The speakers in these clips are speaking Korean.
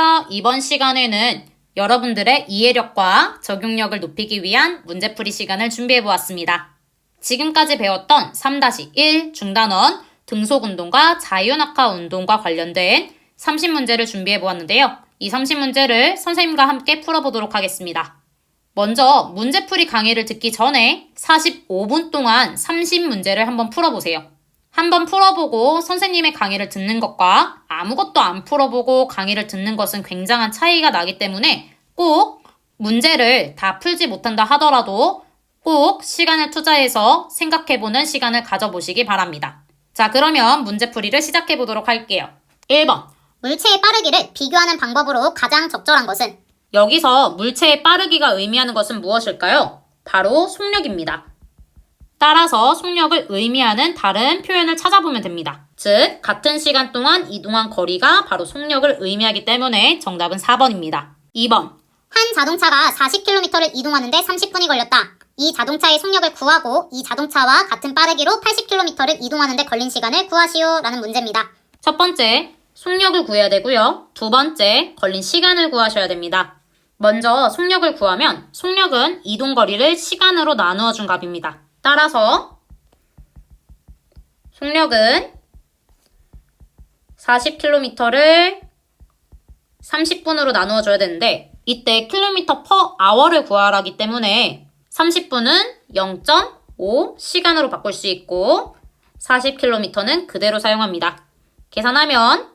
안녕하세요. 이번 시간에는 여러분들의 이해력과 적용력을 높이기 위한 문제풀이 시간을 준비해보았습니다. 지금까지 배웠던 3-1 중단원, 등속운동과 자유낙하 운동과 관련된 30문제를 준비해보았는데요. 이 30문제를 선생님과 함께 풀어보도록 하겠습니다. 먼저 문제풀이 강의를 듣기 전에 45분 동안 30문제를 한번 풀어보세요. 한번 풀어보고 선생님의 강의를 듣는 것과 아무것도 안 풀어보고 강의를 듣는 것은 굉장한 차이가 나기 때문에 꼭 문제를 다 풀지 못한다 하더라도 꼭 시간을 투자해서 생각해보는 시간을 가져보시기 바랍니다. 자, 그러면 문제풀이를 시작해보도록 할게요. 1번. 물체의 빠르기를 비교하는 방법으로 가장 적절한 것은? 여기서 물체의 빠르기가 의미하는 것은 무엇일까요? 바로 속력입니다. 따라서 속력을 의미하는 다른 표현을 찾아보면 됩니다. 즉, 같은 시간 동안 이동한 거리가 바로 속력을 의미하기 때문에 정답은 4번입니다. 2번. 한 자동차가 40km를 이동하는데 30분이 걸렸다. 이 자동차의 속력을 구하고 이 자동차와 같은 빠르기로 80km를 이동하는데 걸린 시간을 구하시오 라는 문제입니다. 첫 번째, 속력을 구해야 되고요. 두 번째, 걸린 시간을 구하셔야 됩니다. 먼저 속력을 구하면 속력은 이동거리를 시간으로 나누어 준 값입니다. 따라서 속력은 40km를 30분으로 나누어 줘야 되는데 이때 km per hour를 구하라기 때문에 30분은 0.5 시간으로 바꿀 수 있고 40km는 그대로 사용합니다. 계산하면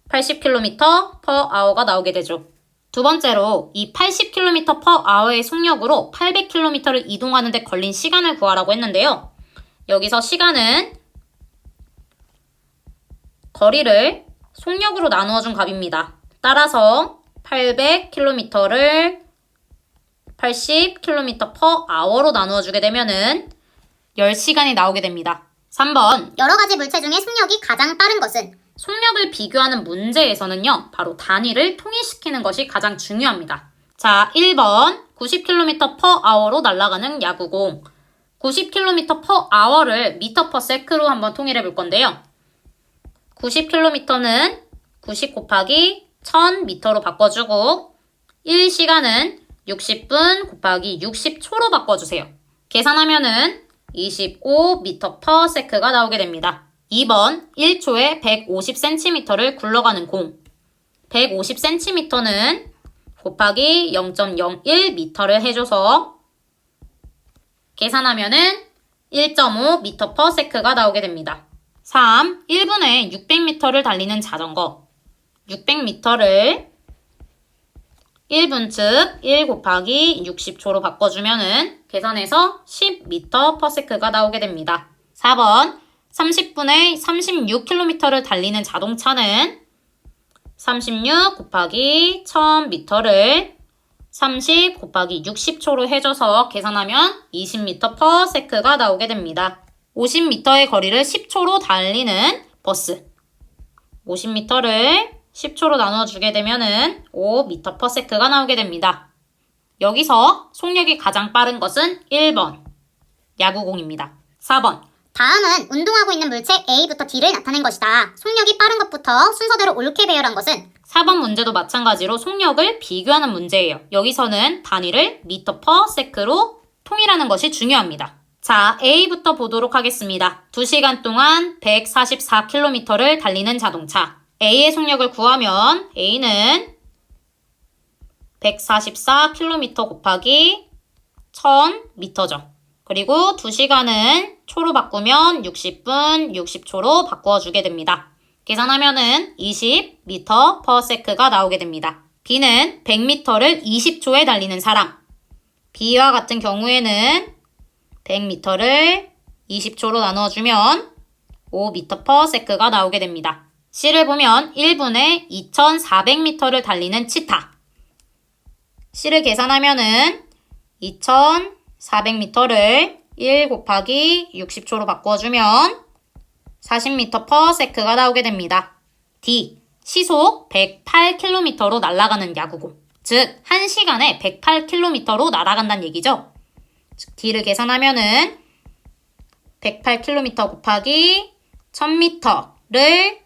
80km per hour가 나오게 되죠. 두 번째로 이 80km per hour의 속력으로 800km를 이동하는 데 걸린 시간을 구하라고 했는데요. 여기서 시간은 거리를 속력으로 나누어 준 값입니다. 따라서 800km를 80km per hour로 나누어 주게 되면은 10시간이 나오게 됩니다. 3번. 여러 가지 물체 중에 속력이 가장 빠른 것은? 속력을 비교하는 문제에서는요, 바로 단위를 통일시키는 것이 가장 중요합니다. 자, 1번 90km per hour로 날아가는 야구공. 90km per hour를 미터 per sec로 한번 통일해 볼 건데요. 90km는 90 곱하기 1000m로 바꿔주고 1시간은 60분 곱하기 60초로 바꿔주세요. 계산하면은 25m per sec가 나오게 됩니다. 2번 1초에 150cm를 굴러가는 공. 150cm는 곱하기 0.01m를 해줘서 계산하면은 1.5m per sec가 나오게 됩니다. 3. 1분에 600m를 달리는 자전거. 600m를 1분 즉 1 곱하기 60초로 바꿔주면은 계산해서 10m per sec가 나오게 됩니다. 4번 30분에 36km를 달리는 자동차는 36 곱하기 1000m를 30 곱하기 60초로 해줘서 계산하면 20m per sec가 나오게 됩니다. 50m의 거리를 10초로 달리는 버스. 50m를 10초로 나눠주게 되면은 5m per sec가 나오게 됩니다. 여기서 속력이 가장 빠른 것은 1번 야구공입니다. 4번 다음은 운동하고 있는 물체 A부터 D를 나타낸 것이다. 속력이 빠른 것부터 순서대로 옳게 배열한 것은? 4번 문제도 마찬가지로 속력을 비교하는 문제예요. 여기서는 단위를 미터 per sec로 통일하는 것이 중요합니다. 자, A부터 보도록 하겠습니다. 2시간 동안 144km를 달리는 자동차. A의 속력을 구하면 A는 144km 곱하기 1000m죠. 그리고 2시간은 초로 바꾸면 60분 60초로 바꿔주게 됩니다. 계산하면은 20m per sec가 나오게 됩니다. B는 100m를 20초에 달리는 사람. B와 같은 경우에는 100m를 20초로 나눠주면 5m per sec가 나오게 됩니다. C를 보면 1분에 2400m를 달리는 치타. C를 계산하면은 2400m를 1 곱하기 60초로 바꿔주면 40m per sec가 나오게 됩니다. D. 시속 108km로 날아가는 야구공. 즉, 1시간에 108km로 날아간다는 얘기죠. 즉, D를 계산하면은 108km 곱하기 1000m를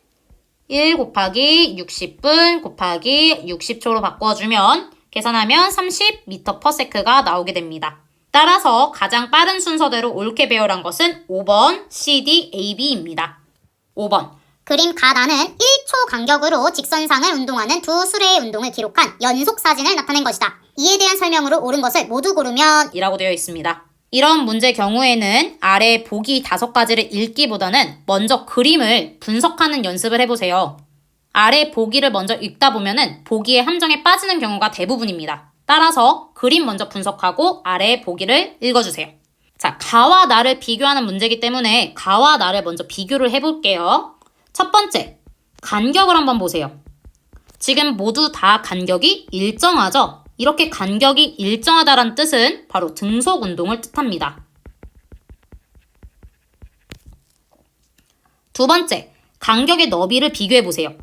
1 곱하기 60분 곱하기 60초로 바꿔주면 계산하면 30m/s가 나오게 됩니다. 따라서 가장 빠른 순서대로 옳게 배열한 것은 5번 CDAB입니다. 5번 그림 가나는 1초 간격으로 직선상을 운동하는 두 수레의 운동을 기록한 연속 사진을 나타낸 것이다. 이에 대한 설명으로 옳은 것을 모두 고르면 이라고 되어 있습니다. 이런 문제 경우에는 아래 보기 5가지를 읽기보다는 먼저 그림을 분석하는 연습을 해보세요. 아래 보기를 먼저 읽다 보면은 보기의 함정에 빠지는 경우가 대부분입니다. 따라서 그림 먼저 분석하고 아래 보기를 읽어주세요. 자, 가와 나를 비교하는 문제이기 때문에 가와 나를 먼저 비교를 해볼게요. 첫 번째, 간격을 한번 보세요. 지금 모두 다 간격이 일정하죠? 이렇게 간격이 일정하다는 뜻은 바로 등속 운동을 뜻합니다. 두 번째, 간격의 너비를 비교해 보세요.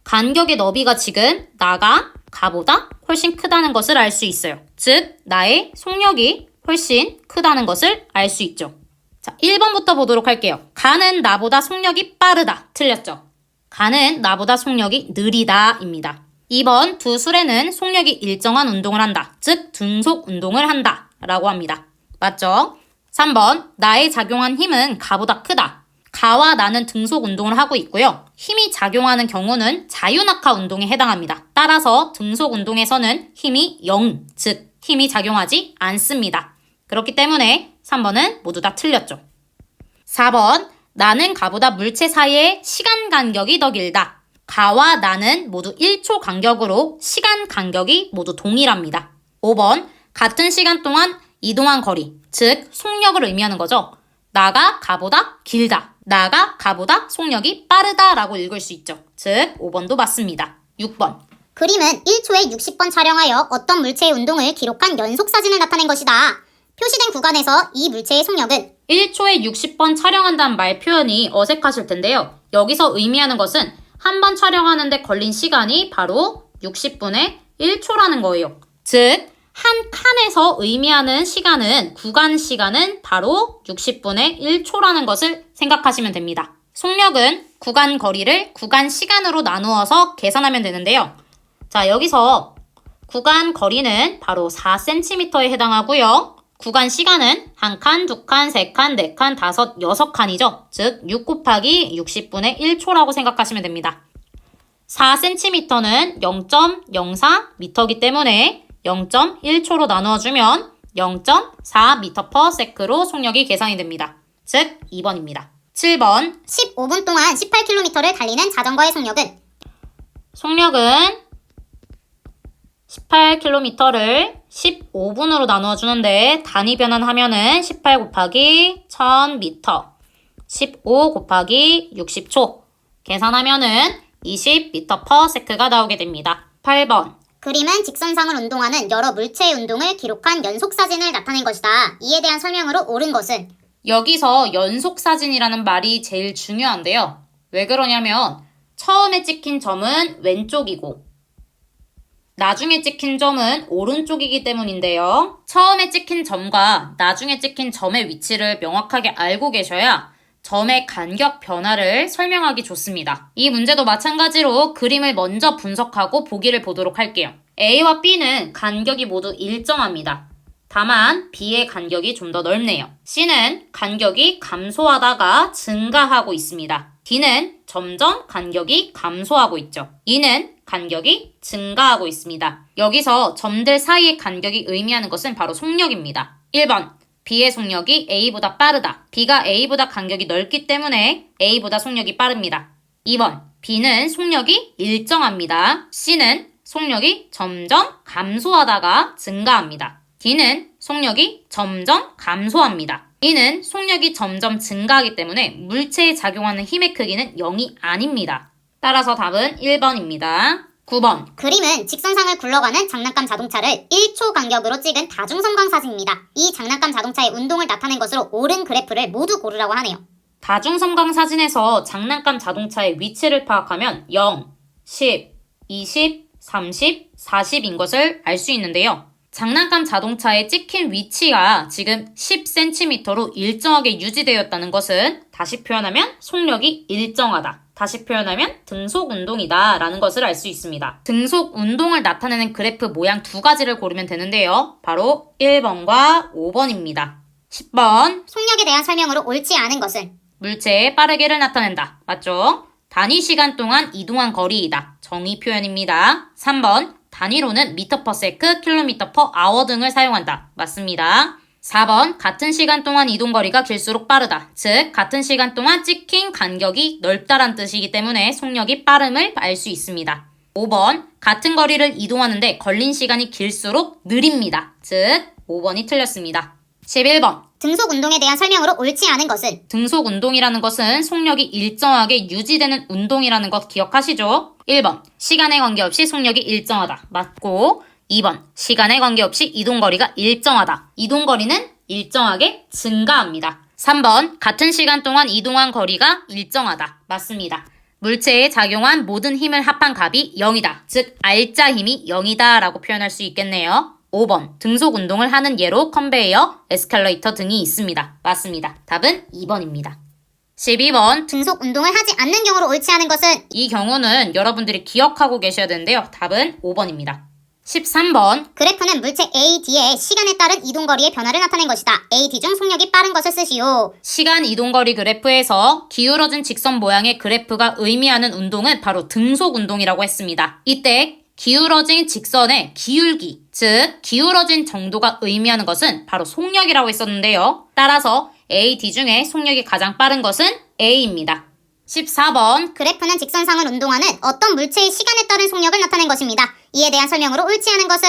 간격의 너비가 지금 나가 가보다 훨씬 크다는 것을 알 수 있어요. 즉, 나의 속력이 훨씬 크다는 것을 알 수 있죠. 자, 1번부터 보도록 할게요. 가는 나보다 속력이 빠르다. 틀렸죠? 가는 나보다 속력이 느리다 입니다. 2번 두 수레는 속력이 일정한 운동을 한다. 즉 등속 운동을 한다 라고 합니다. 맞죠? 3번 나의 작용한 힘은 가보다 크다. 가와 나는 등속 운동을 하고 있고요. 힘이 작용하는 경우는 자유낙하 운동에 해당합니다. 따라서 등속 운동에서는 힘이 0, 즉 힘이 작용하지 않습니다. 그렇기 때문에 3번은 모두 다 틀렸죠. 4번 나는 가보다 물체 사이의 시간 간격이 더 길다. 가와 나는 모두 1초 간격으로 시간 간격이 모두 동일합니다. 5번 같은 시간 동안 이동한 거리, 즉 속력을 의미하는 거죠. 나가 가보다 길다. 나가 가보다 속력이 빠르다 라고 읽을 수 있죠. 즉 5번도 맞습니다. 6번 그림은 1초에 60번 촬영하여 어떤 물체의 운동을 기록한 연속 사진을 나타낸 것이다. 표시된 구간에서 이 물체의 속력은 1초에 60번 촬영한다는 말 표현이 어색하실 텐데요. 여기서 의미하는 것은 한 번 촬영하는데 걸린 시간이 바로 60분의 1초라는 거예요. 즉, 한 칸에서 의미하는 시간은, 구간 시간은 바로 60분의 1초라는 것을 생각하시면 됩니다. 속력은 구간 거리를 구간 시간으로 나누어서 계산하면 되는데요. 자, 여기서 구간 거리는 바로 4cm에 해당하고요. 구간 시간은 한 칸, 두 칸, 세 칸, 네 칸, 다섯, 여섯 칸이죠. 즉, 6 곱하기 60분의 1초라고 생각하시면 됩니다. 4cm는 0.04m이기 때문에 0.1초로 나누어주면 0.4m/s로 속력이 계산이 됩니다. 즉, 2번입니다. 7번 15분 동안 18km를 달리는 자전거의 속력은 속력은 18km를 15분으로 나누어주는데 단위 변환하면은 18 곱하기 1000m 15 곱하기 60초 계산하면은 20m/s가 나오게 됩니다. 8번 그림은 직선상을 운동하는 여러 물체의 운동을 기록한 연속 사진을 나타낸 것이다. 이에 대한 설명으로 옳은 것은 여기서 연속 사진이라는 말이 제일 중요한데요. 왜 그러냐면 처음에 찍힌 점은 왼쪽이고 나중에 찍힌 점은 오른쪽이기 때문인데요. 처음에 찍힌 점과 나중에 찍힌 점의 위치를 명확하게 알고 계셔야 점의 간격 변화를 설명하기 좋습니다. 이 문제도 마찬가지로 그림을 먼저 분석하고 보기를 보도록 할게요. A와 B는 간격이 모두 일정합니다. 다만 B의 간격이 좀 더 넓네요. C는 간격이 감소하다가 증가하고 있습니다. D는 점점 간격이 감소하고 있죠. E는 간격이 증가하고 있습니다. 여기서 점들 사이의 간격이 의미하는 것은 바로 속력입니다. 1번 B의 속력이 A보다 빠르다. B가 A보다 간격이 넓기 때문에 A보다 속력이 빠릅니다. 2번 B는 속력이 일정합니다. C는 속력이 점점 감소하다가 증가합니다. D는 속력이 점점 감소합니다. E는 속력이 점점 증가하기 때문에 물체에 작용하는 힘의 크기는 0이 아닙니다. 따라서 답은 1번입니다. 9번 그림은 직선상을 굴러가는 장난감 자동차를 1초 간격으로 찍은 다중성광 사진입니다. 이 장난감 자동차의 운동을 나타낸 것으로 옳은 그래프를 모두 고르라고 하네요. 다중성광 사진에서 장난감 자동차의 위치를 파악하면 0, 10, 20, 30, 40인 것을 알 수 있는데요. 장난감 자동차에 찍힌 위치가 지금 10cm로 일정하게 유지되었다는 것은 다시 표현하면 속력이 일정하다. 다시 표현하면 등속 운동이다 라는 것을 알 수 있습니다. 등속 운동을 나타내는 그래프 모양 두 가지를 고르면 되는데요. 바로 1번과 5번입니다. 10번 속력에 대한 설명으로 옳지 않은 것은 물체의 빠르기를 나타낸다. 맞죠? 단위 시간 동안 이동한 거리이다. 정의 표현입니다. 3번 단위로는 미터/세크, 킬로미터/아워 등을 사용한다. 맞습니다. 4번 같은 시간 동안 이동 거리가 길수록 빠르다. 즉 같은 시간 동안 찍힌 간격이 넓다란 뜻이기 때문에 속력이 빠름을 알 수 있습니다. 5번 같은 거리를 이동하는데 걸린 시간이 길수록 느립니다. 즉 5번이 틀렸습니다. 11번 등속 운동에 대한 설명으로 옳지 않은 것은 등속 운동이라는 것은 속력이 일정하게 유지되는 운동이라는 것 기억하시죠? 1번 시간에 관계없이 속력이 일정하다. 맞고 2번 시간에 관계없이 이동거리가 일정하다. 이동거리는 일정하게 증가합니다. 3번 같은 시간 동안 이동한 거리가 일정하다. 맞습니다. 물체에 작용한 모든 힘을 합한 값이 0이다. 즉 알짜 힘이 0이다 라고 표현할 수 있겠네요. 5번 등속 운동을 하는 예로 컨베이어, 에스컬레이터 등이 있습니다. 맞습니다. 답은 2번입니다. 12번 등속 운동을 하지 않는 경우로 옳지 않은 것은 이 경우는 여러분들이 기억하고 계셔야 되는데요. 답은 5번입니다. 13번 그래프는 물체 AD의 시간에 따른 이동거리의 변화를 나타낸 것이다. AD 중 속력이 빠른 것을 쓰시오. 시간 이동거리 그래프에서 기울어진 직선 모양의 그래프가 의미하는 운동은 바로 등속 운동이라고 했습니다. 이때 기울어진 직선의 기울기, 즉 기울어진 정도가 의미하는 것은 바로 속력이라고 했었는데요. 따라서 AD 중에 속력이 가장 빠른 것은 A입니다. 14번 그래프는 직선상을 운동하는 어떤 물체의 시간에 따른 속력을 나타낸 것입니다. 이에 대한 설명으로 옳지 않은 것은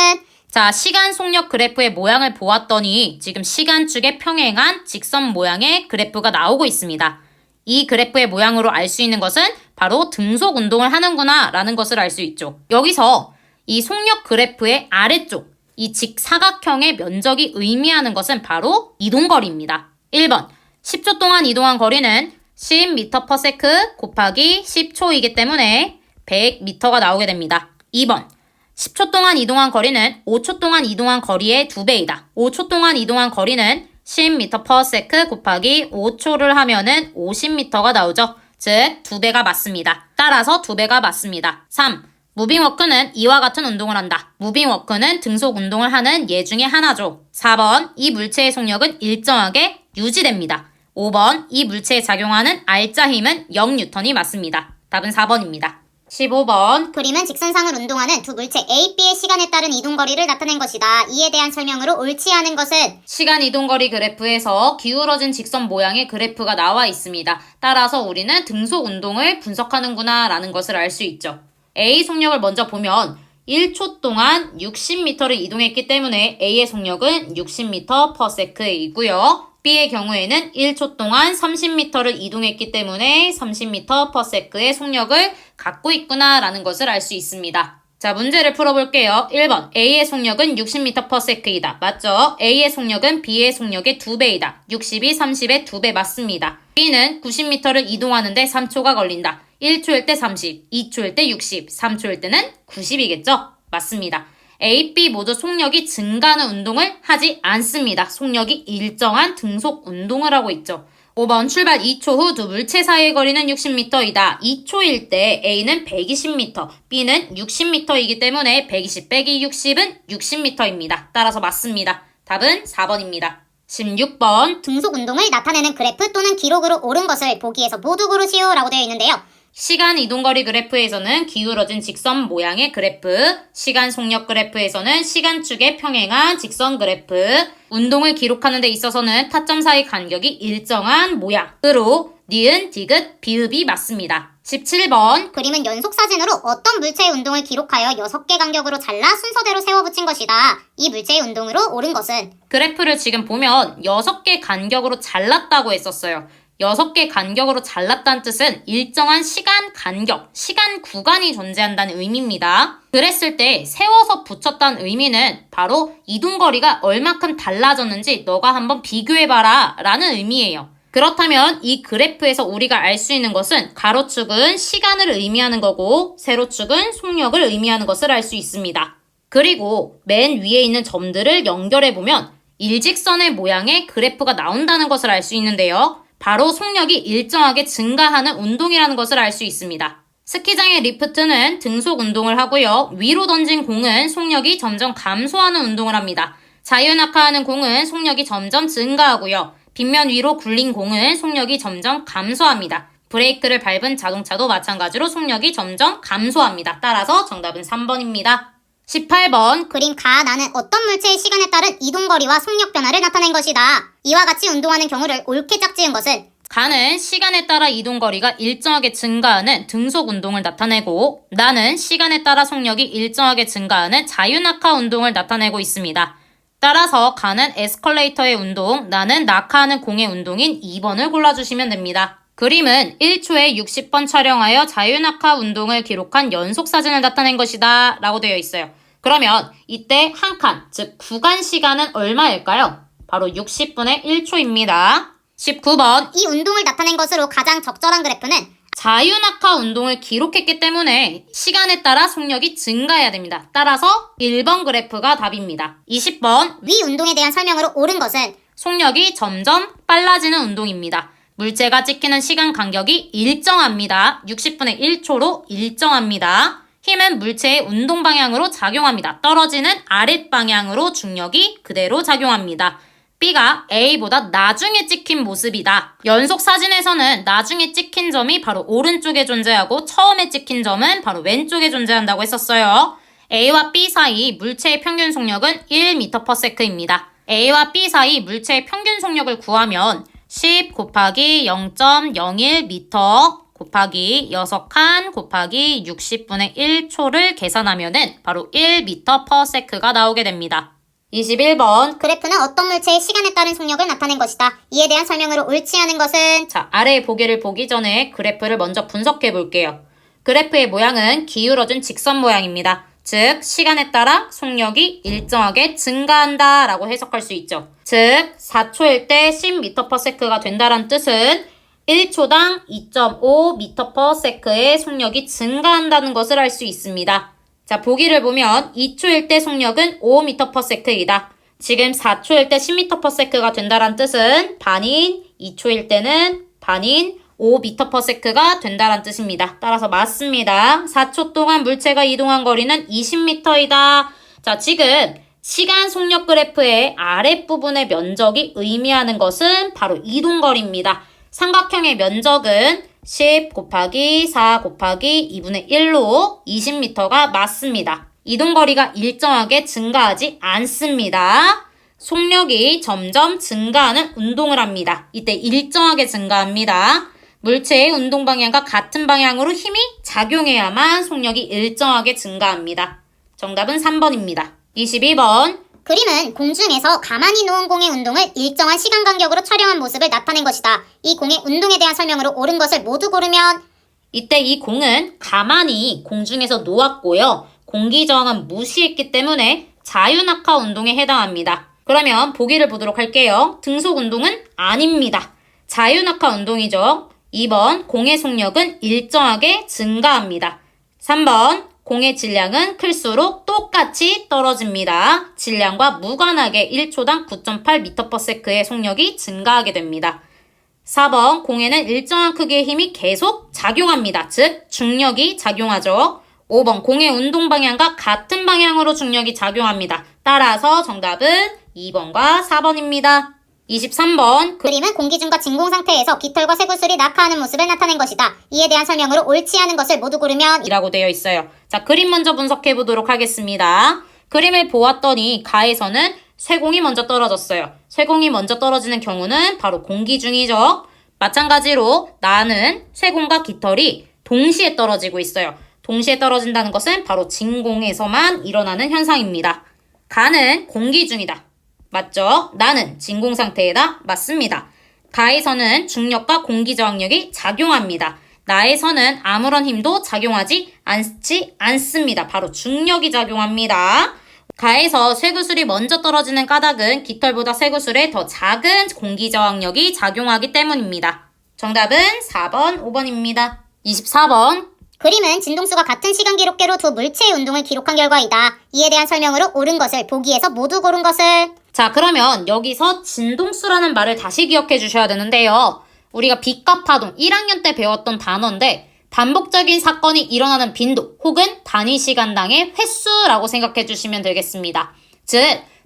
자, 시간 속력 그래프의 모양을 보았더니 지금 시간축에 평행한 직선 모양의 그래프가 나오고 있습니다. 이 그래프의 모양으로 알 수 있는 것은 바로 등속 운동을 하는구나 라는 것을 알 수 있죠. 여기서 이 속력 그래프의 아래쪽, 이 직사각형의 면적이 의미하는 것은 바로 이동거리입니다. 1번 10초 동안 이동한 거리는 10m/s 곱하기 10초이기 때문에 100m가 나오게 됩니다. 2번 10초 동안 이동한 거리는 5초 동안 이동한 거리의 2배이다. 5초 동안 이동한 거리는 10m/s 곱하기 5초를 하면은 50m가 나오죠. 즉 2배가 맞습니다. 따라서 2배가 맞습니다. 3. 무빙워크는 이와 같은 운동을 한다. 무빙워크는 등속 운동을 하는 예 중에 하나죠. 4번 이 물체의 속력은 일정하게 유지됩니다. 5번 이 물체에 작용하는 알짜 힘은 0N이 맞습니다. 답은 4번입니다. 15번 그림은 직선상을 운동하는 두 물체 A, B의 시간에 따른 이동거리를 나타낸 것이다. 이에 대한 설명으로 옳지 않은 것은 시간 이동거리 그래프에서 기울어진 직선 모양의 그래프가 나와 있습니다. 따라서 우리는 등속 운동을 분석하는구나 라는 것을 알 수 있죠. A 속력을 먼저 보면 1초 동안 60m를 이동했기 때문에 A의 속력은 60m/s이고요. B의 경우에는 1초 동안 30m를 이동했기 때문에 30m/s의 속력을 갖고 있구나 라는 것을 알 수 있습니다. 자, 문제를 풀어볼게요. 1번 A의 속력은 60m/s이다. 맞죠? A의 속력은 B의 속력의 2배이다. 60이 30의 2배 맞습니다. B는 90m를 이동하는데 3초가 걸린다. 1초일 때 30, 2초일 때 60, 3초일 때는 90이겠죠? 맞습니다. A, B 모두 속력이 증가하는 운동을 하지 않습니다. 속력이 일정한 등속 운동을 하고 있죠. 5번 출발 2초 후 두 물체 사이의 거리는 60m이다. 2초일 때 A는 120m, B는 60m이기 때문에 120 빼기 60은 60m입니다. 따라서 맞습니다. 답은 4번입니다. 16번 등속 운동을 나타내는 그래프 또는 기록으로 옳은 것을 보기에서 모두 고르시오 라고 되어 있는데요. 시간 이동거리 그래프에서는 기울어진 직선 모양의 그래프, 시간 속력 그래프에서는 시간축에 평행한 직선 그래프, 운동을 기록하는 데 있어서는 타점 사이 간격이 일정한 모양으로 니은, 디귿, 비읍이 맞습니다. 17번 그림은 연속사진으로 어떤 물체의 운동을 기록하여 6개 간격으로 잘라 순서대로 세워 붙인 것이다. 이 물체의 운동으로 옳은 것은 그래프를 지금 보면 6개 간격으로 잘랐다고 했었어요. 6개 간격으로 잘랐다는 뜻은 일정한 시간 간격, 시간 구간이 존재한다는 의미입니다. 그랬을 때 세워서 붙였다는 의미는 바로 이동거리가 얼마큼 달라졌는지 너가 한번 비교해봐라 라는 의미예요. 그렇다면 이 그래프에서 우리가 알 수 있는 것은 가로축은 시간을 의미하는 거고 세로축은 속력을 의미하는 것을 알 수 있습니다. 그리고 맨 위에 있는 점들을 연결해보면 일직선의 모양의 그래프가 나온다는 것을 알 수 있는데요. 바로 속력이 일정하게 증가하는 운동이라는 것을 알 수 있습니다. 스키장의 리프트는 등속 운동을 하고요. 위로 던진 공은 속력이 점점 감소하는 운동을 합니다. 자유낙하하는 공은 속력이 점점 증가하고요. 빗면 위로 굴린 공은 속력이 점점 감소합니다. 브레이크를 밟은 자동차도 마찬가지로 속력이 점점 감소합니다. 따라서 정답은 3번입니다. 18번 그림 가 나는 어떤 물체의 시간에 따른 이동거리와 속력 변화를 나타낸 것이다. 이와 같이 운동하는 경우를 옳게 짝지은 것은 가는 시간에 따라 이동거리가 일정하게 증가하는 등속 운동을 나타내고 나는 시간에 따라 속력이 일정하게 증가하는 자유낙하 운동을 나타내고 있습니다. 따라서 가는 에스컬레이터의 운동, 나는 낙하하는 공의 운동인 2번을 골라주시면 됩니다. 그림은 1초에 60번 촬영하여 자유낙하 운동을 기록한 연속사진을 나타낸 것이다 라고 되어 있어요. 그러면 이때 한 칸, 즉 구간 시간은 얼마일까요? 바로 60분의 1초입니다. 19번 이 운동을 나타낸 것으로 가장 적절한 그래프는 자유낙하 운동을 기록했기 때문에 시간에 따라 속력이 증가해야 됩니다. 따라서 1번 그래프가 답입니다. 20번 위 운동에 대한 설명으로 옳은 것은 속력이 점점 빨라지는 운동입니다. 물체가 찍히는 시간 간격이 일정합니다. 60분의 1초로 일정합니다. 힘은 물체의 운동 방향으로 작용합니다. 떨어지는 아랫방향으로 중력이 그대로 작용합니다. B가 A보다 나중에 찍힌 모습이다. 연속 사진에서는 나중에 찍힌 점이 바로 오른쪽에 존재하고 처음에 찍힌 점은 바로 왼쪽에 존재한다고 했었어요. A와 B 사이 물체의 평균 속력은 1m/s입니다. A와 B 사이 물체의 평균 속력을 구하면 10 곱하기 0.01m 곱하기 6칸 곱하기 60분의 1초를 계산하면은 바로 1m/s가 나오게 됩니다. 21번 그래프는 어떤 물체의 시간에 따른 속력을 나타낸 것이다. 이에 대한 설명으로 옳지 않은 것은 자, 아래의 보기를 보기 전에 그래프를 먼저 분석해 볼게요. 그래프의 모양은 기울어진 직선 모양입니다. 즉, 시간에 따라 속력이 일정하게 증가한다 라고 해석할 수 있죠. 즉, 4초일 때 10m/s가 된다는 뜻은 1초당 2.5m/s의 속력이 증가한다는 것을 알 수 있습니다. 자, 보기를 보면 2초일 때 속력은 5m/s이다. 지금 4초일 때 10m/s가 된다는 뜻은 반인 2초일 때는 반인 5m/s가 된다는 뜻입니다. 따라서 맞습니다. 4초 동안 물체가 이동한 거리는 20m이다. 자, 지금 시간 속력 그래프의 아랫부분의 면적이 의미하는 것은 바로 이동거리입니다. 삼각형의 면적은 10 곱하기 4 곱하기 2분의 1로 20m가 맞습니다. 이동거리가 일정하게 증가하지 않습니다. 속력이 점점 증가하는 운동을 합니다. 이때 일정하게 증가합니다. 물체의 운동 방향과 같은 방향으로 힘이 작용해야만 속력이 일정하게 증가합니다. 정답은 3번입니다. 22번 그림은 공중에서 가만히 놓은 공의 운동을 일정한 시간 간격으로 촬영한 모습을 나타낸 것이다. 이 공의 운동에 대한 설명으로 옳은 것을 모두 고르면 이때 이 공은 가만히 공중에서 놓았고요. 공기 저항은 무시했기 때문에 자유낙하 운동에 해당합니다. 그러면 보기를 보도록 할게요. 등속 운동은 아닙니다. 자유낙하 운동이죠. 2번 공의 속력은 일정하게 증가합니다. 3번 공의 질량은 클수록 똑같이 떨어집니다. 질량과 무관하게 1초당 9.8m/s의 속력이 증가하게 됩니다. 4번 공에는 일정한 크기의 힘이 계속 작용합니다. 즉 중력이 작용하죠. 5번 공의 운동 방향과 같은 방향으로 중력이 작용합니다. 따라서 정답은 2번과 4번입니다. 23번 그림은 공기 중과 진공 상태에서 깃털과 쇠구슬이 낙하하는 모습을 나타낸 것이다. 이에 대한 설명으로 옳지 않은 것을 모두 고르면 이라고 되어 있어요. 자, 그림 먼저 분석해 보도록 하겠습니다. 그림을 보았더니 가에서는 쇠공이 먼저 떨어졌어요. 쇠공이 먼저 떨어지는 경우는 바로 공기 중이죠. 마찬가지로 나는 쇠공과 깃털이 동시에 떨어지고 있어요. 동시에 떨어진다는 것은 바로 진공에서만 일어나는 현상입니다. 가는 공기 중이다. 맞죠? 나는 진공 상태이다. 맞습니다. 가에서는 중력과 공기 저항력이 작용합니다. 나에서는 아무런 힘도 작용하지 않습니다. 바로 중력이 작용합니다. 가에서 쇠구슬이 먼저 떨어지는 까닭은 깃털보다 쇠구슬에 더 작은 공기 저항력이 작용하기 때문입니다. 정답은 4번, 5번입니다. 24번 그림은 진동수가 같은 시간 기록계로 두 물체의 운동을 기록한 결과이다. 이에 대한 설명으로 옳은 것을 보기에서 모두 고른 것을 자, 그러면 여기서 진동수라는 말을 다시 기억해 주셔야 되는데요. 우리가 빛과 파동 1학년 때 배웠던 단어인데 반복적인 사건이 일어나는 빈도 혹은 단위 시간당의 횟수라고 생각해 주시면 되겠습니다. 즉,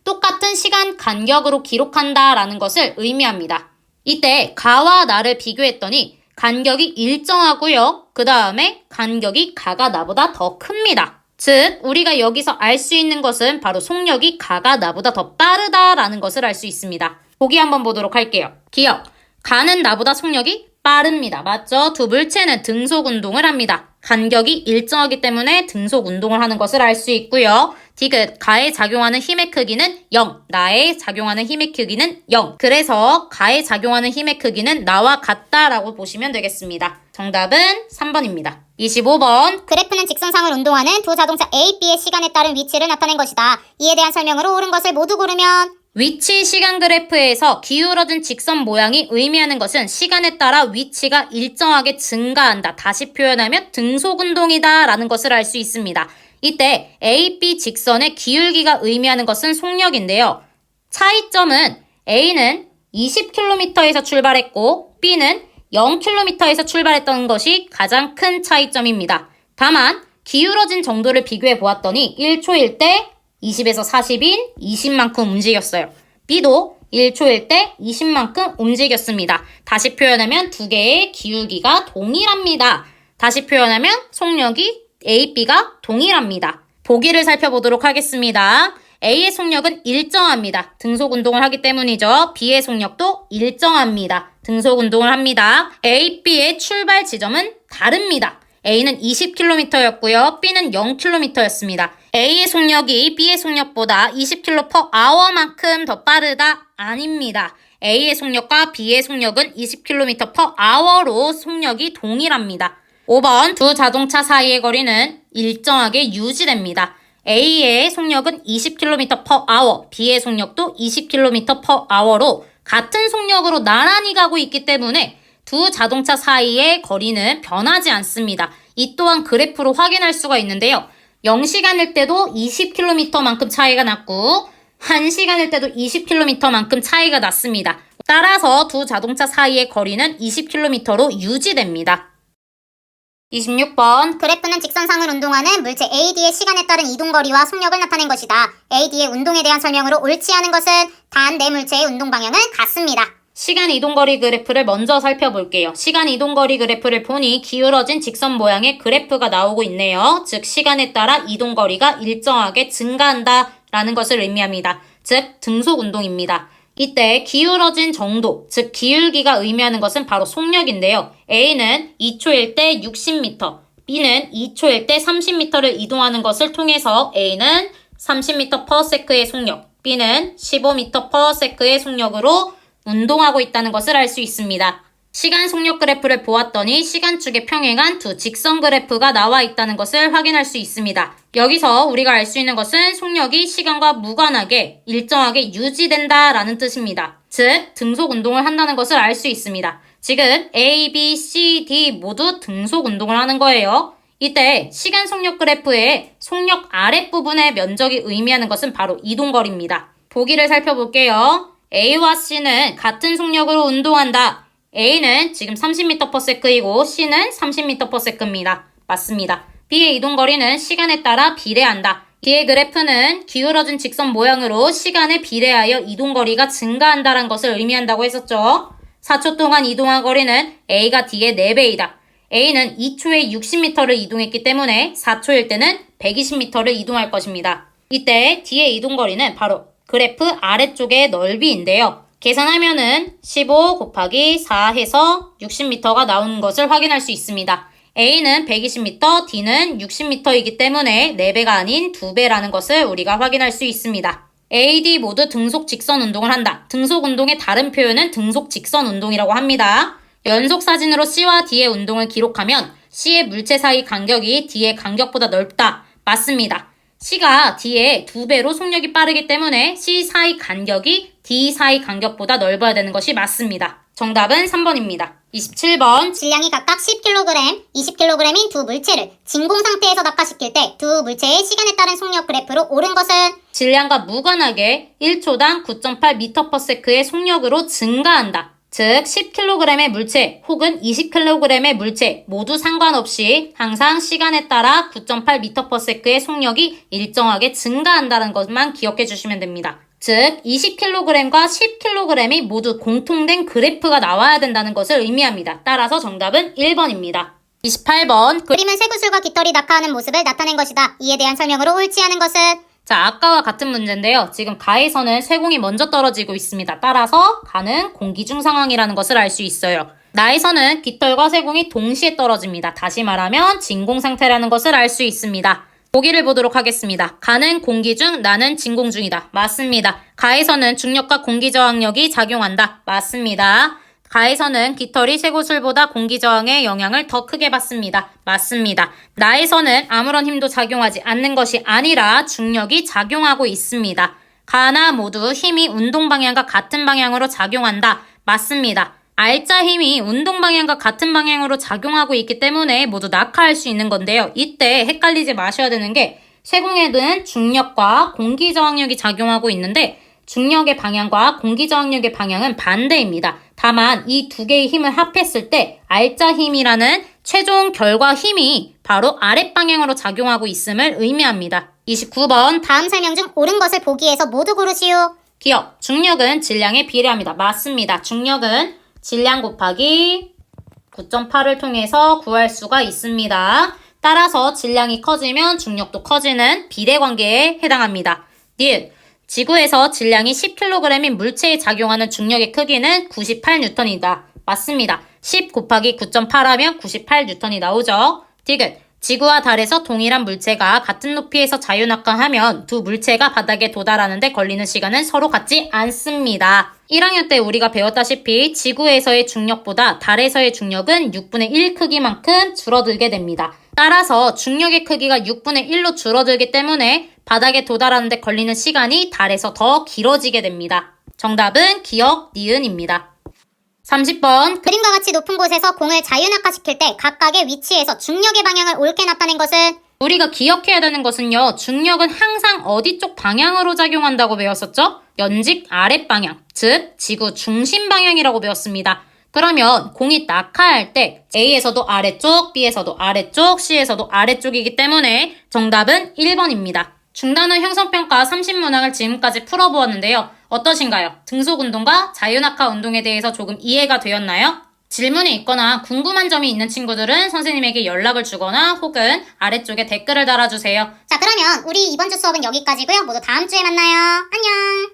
똑같은 시간 간격으로 기록한다라는 것을 의미합니다. 이때 가와 나를 비교했더니 간격이 일정하고요. 그 다음에 간격이 가가 나보다 더 큽니다. 즉, 우리가 여기서 알 수 있는 것은 바로 속력이 가가 나보다 더 빠르다라는 것을 알 수 있습니다. 보기 한번 보도록 할게요. 기억, 가는 나보다 속력이 빠릅니다. 맞죠? 두 물체는 등속 운동을 합니다. 간격이 일정하기 때문에 등속 운동을 하는 것을 알 수 있고요. 디귿, 가에 작용하는 힘의 크기는 0, 나에 작용하는 힘의 크기는 0. 그래서 가에 작용하는 힘의 크기는 나와 같다라고 보시면 되겠습니다. 정답은 3번입니다. 25번. 그래프는 직선상을 운동하는 두 자동차 A, B의 시간에 따른 위치를 나타낸 것이다. 이에 대한 설명으로 옳은 것을 모두 고르면 위치 시간 그래프에서 기울어진 직선 모양이 의미하는 것은 시간에 따라 위치가 일정하게 증가한다. 다시 표현하면 등속운동이다 라는 것을 알 수 있습니다. 이때 A, B 직선의 기울기가 의미하는 것은 속력인데요. 차이점은 A는 20km에서 출발했고 B는 0km에서 출발했던 것이 가장 큰 차이점입니다. 다만 기울어진 정도를 비교해 보았더니 1초일 때 20에서 40인 20만큼 움직였어요. B도 1초일 때 20만큼 움직였습니다. 다시 표현하면 두 개의 기울기가 동일합니다. 다시 표현하면 속력이 A, B가 동일합니다. 보기를 살펴보도록 하겠습니다. A의 속력은 일정합니다. 등속 운동을 하기 때문이죠. B의 속력도 일정합니다. 등속 운동을 합니다. A, B의 출발 지점은 다릅니다. A는 20km였고요. B는 0km였습니다. A의 속력이 B의 속력보다 20km/h만큼 더 빠르다? 아닙니다. A의 속력과 B의 속력은 20km/h로 속력이 동일합니다. 5번, 두 자동차 사이의 거리는 일정하게 유지됩니다. A의 속력은 20km/h, B의 속력도 20km/h로 같은 속력으로 나란히 가고 있기 때문에 두 자동차 사이의 거리는 변하지 않습니다. 이 또한 그래프로 확인할 수가 있는데요. 0시간일 때도 20km만큼 차이가 났고 1시간일 때도 20km만큼 차이가 났습니다. 따라서 두 자동차 사이의 거리는 20km로 유지됩니다. 26번. 그래프는 직선상을 운동하는 물체 AD의 시간에 따른 이동거리와 속력을 나타낸 것이다. AD의 운동에 대한 설명으로 옳지 않은 것은 단 네 물체의 운동 방향은 같습니다. 시간 이동거리 그래프를 먼저 살펴볼게요. 시간 이동거리 그래프를 보니 기울어진 직선 모양의 그래프가 나오고 있네요. 즉 시간에 따라 이동거리가 일정하게 증가한다 라는 것을 의미합니다. 즉 등속 운동입니다. 이때 기울어진 정도, 즉 기울기가 의미하는 것은 바로 속력인데요. A는 2초일 때 60m, B는 2초일 때 30m를 이동하는 것을 통해서 A는 30m/s의 속력, B는 15m/s의 속력으로 운동하고 있다는 것을 알 수 있습니다. 시간 속력 그래프를 보았더니 시간축에 평행한 두 직선 그래프가 나와 있다는 것을 확인할 수 있습니다. 여기서 우리가 알 수 있는 것은 속력이 시간과 무관하게 일정하게 유지된다라는 뜻입니다. 즉, 등속 운동을 한다는 것을 알 수 있습니다. 지금 A, B, C, D 모두 등속 운동을 하는 거예요. 이때 시간 속력 그래프의 속력 아랫부분의 면적이 의미하는 것은 바로 이동거리입니다. 보기를 살펴볼게요. A와 C는 같은 속력으로 운동한다. A는 지금 30m/s이고 C는 30m/s입니다. 맞습니다. B의 이동거리는 시간에 따라 비례한다. D의 그래프는 기울어진 직선 모양으로 시간에 비례하여 이동거리가 증가한다는 것을 의미한다고 했었죠. 4초 동안 이동한 거리는 A가 D의 4배이다. A는 2초에 60m를 이동했기 때문에 4초일 때는 120m를 이동할 것입니다. 이때 D의 이동거리는 바로 그래프 아래쪽의 넓이인데요. 계산하면은 15 곱하기 4 해서 60m가 나오는 것을 확인할 수 있습니다. A는 120m, D는 60m이기 때문에 4배가 아닌 2배라는 것을 우리가 확인할 수 있습니다. A, D 모두 등속 직선 운동을 한다. 등속 운동의 다른 표현은 등속 직선 운동이라고 합니다. 연속 사진으로 C와 D의 운동을 기록하면 C의 물체 사이 간격이 D의 간격보다 넓다. 맞습니다. C가 D의 2배로 속력이 빠르기 때문에 C 사이 간격이 D 사이 간격보다 넓어야 되는 것이 맞습니다. 정답은 3번입니다. 27번. 질량이 각각 10kg, 20kg인 두 물체를 진공 상태에서 낙하시킬 때 두 물체의 시간에 따른 속력 그래프로 옳은 것은 질량과 무관하게 1초당 9.8m/s의 속력으로 증가한다. 즉 10kg의 물체 혹은 20kg의 물체 모두 상관없이 항상 시간에 따라 9.8m/s의 속력이 일정하게 증가한다는 것만 기억해 주시면 됩니다. 즉 20kg과 10kg이 모두 공통된 그래프가 나와야 된다는 것을 의미합니다. 따라서 정답은 1번입니다. 28번 그림은 쇠구슬과 깃털이 낙하하는 모습을 나타낸 것이다. 이에 대한 설명으로 옳지 않은 것은? 자, 아까와 같은 문제인데요. 지금 가에서는 쇠공이 먼저 떨어지고 있습니다. 따라서 가는 공기중 상황이라는 것을 알 수 있어요. 나에서는 깃털과 쇠공이 동시에 떨어집니다. 다시 말하면 진공 상태라는 것을 알 수 있습니다. 보기를 보도록 하겠습니다. 가는 공기 중, 나는 진공 중이다. 맞습니다. 가에서는 중력과 공기 저항력이 작용한다. 맞습니다. 가에서는 깃털이 쇠구슬보다 공기 저항의 영향을 더 크게 받습니다. 맞습니다. 나에서는 아무런 힘도 작용하지 않는 것이 아니라 중력이 작용하고 있습니다. 가나 모두 힘이 운동 방향과 같은 방향으로 작용한다. 맞습니다. 알짜 힘이 운동 방향과 같은 방향으로 작용하고 있기 때문에 모두 낙하할 수 있는 건데요. 이때 헷갈리지 마셔야 되는 게 쇠공에는 중력과 공기 저항력이 작용하고 있는데 중력의 방향과 공기 저항력의 방향은 반대입니다. 다만 이 두 개의 힘을 합했을 때 알짜 힘이라는 최종 결과 힘이 바로 아랫방향으로 작용하고 있음을 의미합니다. 29번 다음 설명 중 옳은 것을 보기에서 모두 고르시오. 기억, 중력은 질량에 비례합니다. 맞습니다. 중력은 질량 곱하기 9.8을 통해서 구할 수가 있습니다. 따라서 질량이 커지면 중력도 커지는 비례관계에 해당합니다. 니은 지구에서 질량이 10kg인 물체에 작용하는 중력의 크기는 98N이다. 맞습니다. 10 곱하기 9.8 하면 98N이 나오죠. 디귿 지구와 달에서 동일한 물체가 같은 높이에서 자유낙하하면 두 물체가 바닥에 도달하는데 걸리는 시간은 서로 같지 않습니다. 1학년 때 우리가 배웠다시피 지구에서의 중력보다 달에서의 중력은 6분의 1 크기만큼 줄어들게 됩니다. 따라서 중력의 크기가 6분의 1로 줄어들기 때문에 바닥에 도달하는데 걸리는 시간이 달에서 더 길어지게 됩니다. 정답은 기억, 니은입니다. 30번 그림과 같이 높은 곳에서 공을 자유낙하시킬 때 각각의 위치에서 중력의 방향을 옳게 나타낸 것은? 우리가 기억해야 되는 것은요. 중력은 항상 어디 쪽 방향으로 작용한다고 배웠었죠? 연직 아랫방향, 즉 지구 중심 방향이라고 배웠습니다. 그러면 공이 낙하할 때 A에서도 아래쪽, B에서도 아래쪽, C에서도 아래쪽이기 때문에 정답은 1번입니다. 중단원 형성평가 30문항을 지금까지 풀어보았는데요. 어떠신가요? 등속운동과 자유낙하 운동에 대해서 조금 이해가 되었나요? 질문이 있거나 궁금한 점이 있는 친구들은 선생님에게 연락을 주거나 혹은 아래쪽에 댓글을 달아주세요. 자, 그러면 우리 이번 주 수업은 여기까지고요. 모두 다음 주에 만나요. 안녕.